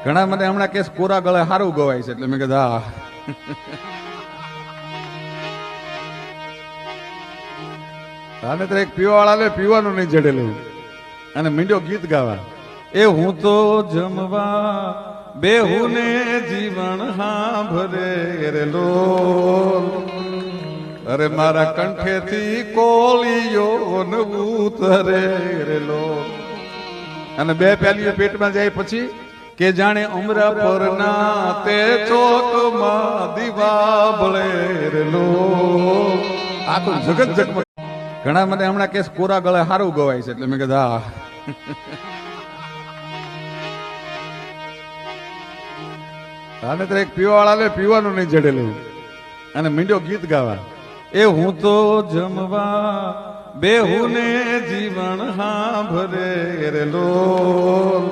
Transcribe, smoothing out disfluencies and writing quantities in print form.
ઘણા મને હમણાં કેસ કોરા ગળે સારું ગવાય છે એટલે મેં કીધું હા. આને તો એક પીવાવાળા લે પીવાનું નહીં જડેલું અને મીંડો ગીત ગાવા. એ હું તો જમવા બેહું ને જીવન હાંભરે રે લોલ, અરે મારા કંઠેથી કોળીઓ નવું તરે રે લોલ. અને બે પ્યાલીઓ પેટમાં જાય પછી કે જાણે ઉમરા પરના તે ચોકમાં દીવા બળે રે લોલ. આખું જગત જગમગ. ઘણા મને હમણાં કેસ કોરા ગળે સારું ગવાય છે એટલે મેં કીધું હા. આને તો એક પીવાવાળા લે પીવાનું નહીં જડેલું અને મીંડો ગીત ગાવા. એ હું તો જમવા બેહું ને જીવન હાંભરે રે લોલ,